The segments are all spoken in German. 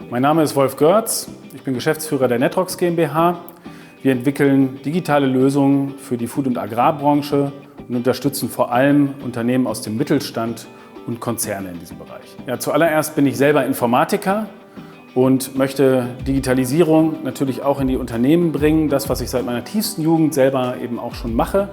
Mein Name ist Wolf Görz, ich bin Geschäftsführer der Netrox GmbH. Wir entwickeln digitale Lösungen für die Food- und Agrarbranche und unterstützen vor allem Unternehmen aus dem Mittelstand und Konzerne in diesem Bereich. Ja, zuallererst bin ich selber Informatiker und möchte Digitalisierung natürlich auch in die Unternehmen bringen, das, was ich seit meiner tiefsten Jugend selber eben auch schon mache.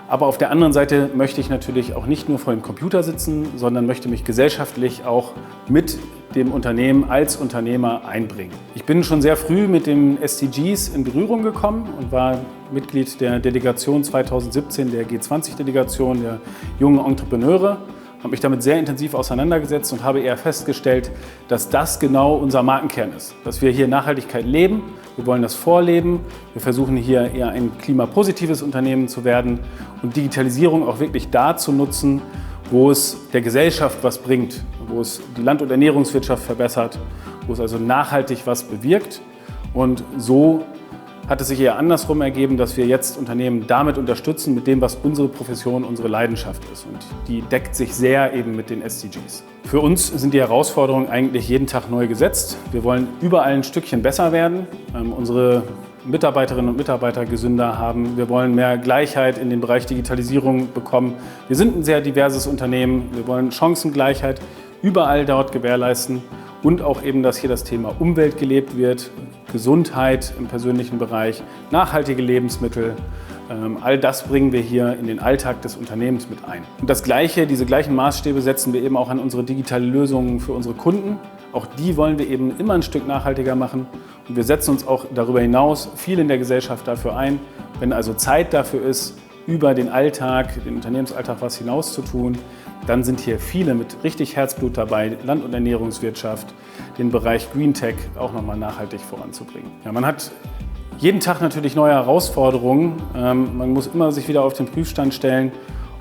Aber auf der anderen Seite möchte ich natürlich auch nicht nur vor dem Computer sitzen, sondern möchte mich gesellschaftlich auch mit dem Unternehmen als Unternehmer einbringen. Ich bin schon sehr früh mit den SDGs in Berührung gekommen und war Mitglied der Delegation 2017, der G20-Delegation der jungen Entrepreneure. Habe mich damit sehr intensiv auseinandergesetzt und habe eher festgestellt, dass das genau unser Markenkern ist. Dass wir hier Nachhaltigkeit leben, wir wollen das vorleben, wir versuchen hier eher ein klimapositives Unternehmen zu werden und Digitalisierung auch wirklich da zu nutzen, wo es der Gesellschaft was bringt, wo es die Land- und Ernährungswirtschaft verbessert, wo es also nachhaltig was bewirkt. Und so hat es sich eher andersrum ergeben, dass wir jetzt Unternehmen damit unterstützen, mit dem, was unsere Profession, unsere Leidenschaft ist. Und die deckt sich sehr eben mit den SDGs. Für uns sind die Herausforderungen eigentlich jeden Tag neu gesetzt. Wir wollen überall ein Stückchen besser werden, unsere Mitarbeiterinnen und Mitarbeiter gesünder haben. Wir wollen mehr Gleichheit in den Bereich Digitalisierung bekommen. Wir sind ein sehr diverses Unternehmen. Wir wollen Chancengleichheit überall dort gewährleisten. Und auch eben, dass hier das Thema Umwelt gelebt wird, Gesundheit im persönlichen Bereich, nachhaltige Lebensmittel. All das bringen wir hier in den Alltag des Unternehmens mit ein. Und diese gleichen Maßstäbe setzen wir eben auch an unsere digitalen Lösungen für unsere Kunden. Auch die wollen wir eben immer ein Stück nachhaltiger machen. Und wir setzen uns auch darüber hinaus viel in der Gesellschaft dafür ein. Wenn also Zeit dafür ist, über den Alltag, den Unternehmensalltag was hinaus zu tun, dann sind hier viele mit richtig Herzblut dabei, Land- und Ernährungswirtschaft, den Bereich Green Tech auch nochmal nachhaltig voranzubringen. Ja, man hat jeden Tag natürlich neue Herausforderungen. Man muss immer sich wieder auf den Prüfstand stellen,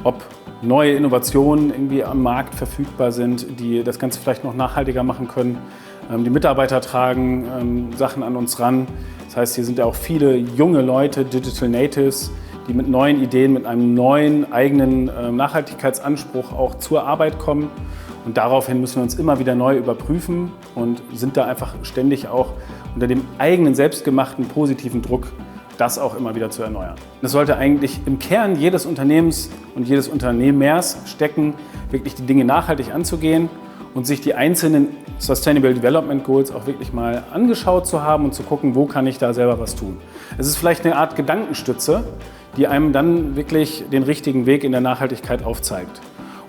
ob neue Innovationen irgendwie am Markt verfügbar sind, die das Ganze vielleicht noch nachhaltiger machen können. Die Mitarbeiter tragen Sachen an uns ran. Das heißt, hier sind ja auch viele junge Leute, Digital Natives, die mit neuen Ideen, mit einem neuen eigenen Nachhaltigkeitsanspruch auch zur Arbeit kommen. Und daraufhin müssen wir uns immer wieder neu überprüfen und sind da einfach ständig auch unter dem eigenen selbstgemachten positiven Druck, das auch immer wieder zu erneuern. Das sollte eigentlich im Kern jedes Unternehmens und jedes Unternehmers stecken, wirklich die Dinge nachhaltig anzugehen und sich die einzelnen Sustainable Development Goals auch wirklich mal angeschaut zu haben und zu gucken, wo kann ich da selber was tun. Es ist vielleicht eine Art Gedankenstütze, die einem dann wirklich den richtigen Weg in der Nachhaltigkeit aufzeigt.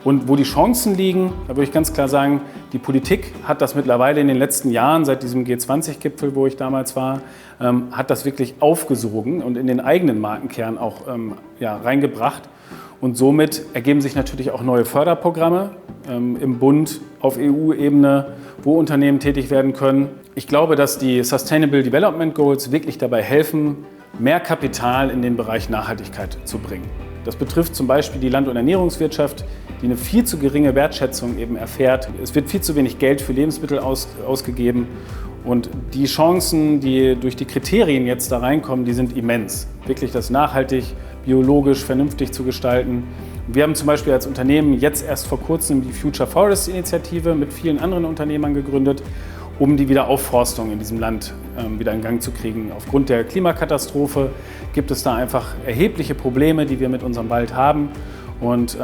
Und wo die Chancen liegen, da würde ich ganz klar sagen, die Politik hat das mittlerweile in den letzten Jahren, seit diesem G20-Gipfel, wo ich damals war, hat das wirklich aufgesogen und in den eigenen Markenkern auch reingebracht. Und somit ergeben sich natürlich auch neue Förderprogramme im Bund auf EU-Ebene, wo Unternehmen tätig werden können. Ich glaube, dass die Sustainable Development Goals wirklich dabei helfen, mehr Kapital in den Bereich Nachhaltigkeit zu bringen. Das betrifft zum Beispiel die Land- und Ernährungswirtschaft, die eine viel zu geringe Wertschätzung eben erfährt. Es wird viel zu wenig Geld für Lebensmittel ausgegeben. Und die Chancen, die durch die Kriterien jetzt da reinkommen, die sind immens. Wirklich das nachhaltig, biologisch, vernünftig zu gestalten. Wir haben zum Beispiel als Unternehmen jetzt erst vor kurzem die Future Forest Initiative mit vielen anderen Unternehmern gegründet, um die Wiederaufforstung in diesem Land wieder in Gang zu kriegen. Aufgrund der Klimakatastrophe gibt es da einfach erhebliche Probleme, die wir mit unserem Wald haben. Und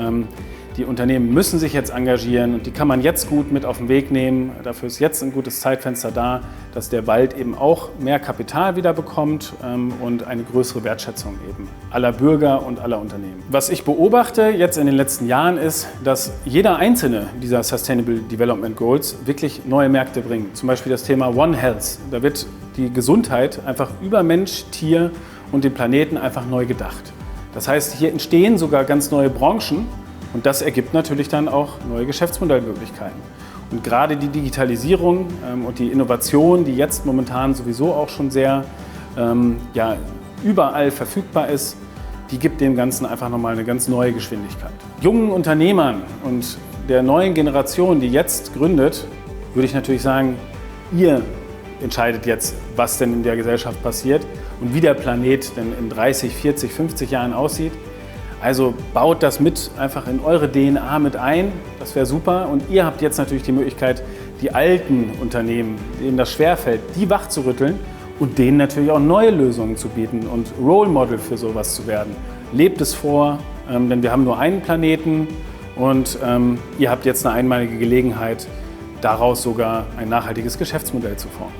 die Unternehmen müssen sich jetzt engagieren und die kann man jetzt gut mit auf den Weg nehmen. Dafür ist jetzt ein gutes Zeitfenster da, dass der Wald eben auch mehr Kapital wieder bekommt und eine größere Wertschätzung eben aller Bürger und aller Unternehmen. Was ich beobachte jetzt in den letzten Jahren ist, dass jeder einzelne dieser Sustainable Development Goals wirklich neue Märkte bringt. Zum Beispiel das Thema One Health. Da wird die Gesundheit einfach über Mensch, Tier und den Planeten einfach neu gedacht. Das heißt, hier entstehen sogar ganz neue Branchen. Und das ergibt natürlich dann auch neue Geschäftsmodellmöglichkeiten. Und gerade die Digitalisierung und die Innovation, die jetzt momentan sowieso auch schon sehr überall verfügbar ist, die gibt dem Ganzen einfach nochmal eine ganz neue Geschwindigkeit. Jungen Unternehmern und der neuen Generation, die jetzt gründet, würde ich natürlich sagen, ihr entscheidet jetzt, was denn in der Gesellschaft passiert und wie der Planet denn in 30, 40, 50 Jahren aussieht. Also baut das mit einfach in eure DNA mit ein, das wäre super. Und ihr habt jetzt natürlich die Möglichkeit, die alten Unternehmen, denen das schwerfällt, die wachzurütteln und denen natürlich auch neue Lösungen zu bieten und Role Model für sowas zu werden. Lebt es vor, denn wir haben nur einen Planeten und ihr habt jetzt eine einmalige Gelegenheit, daraus sogar ein nachhaltiges Geschäftsmodell zu formen.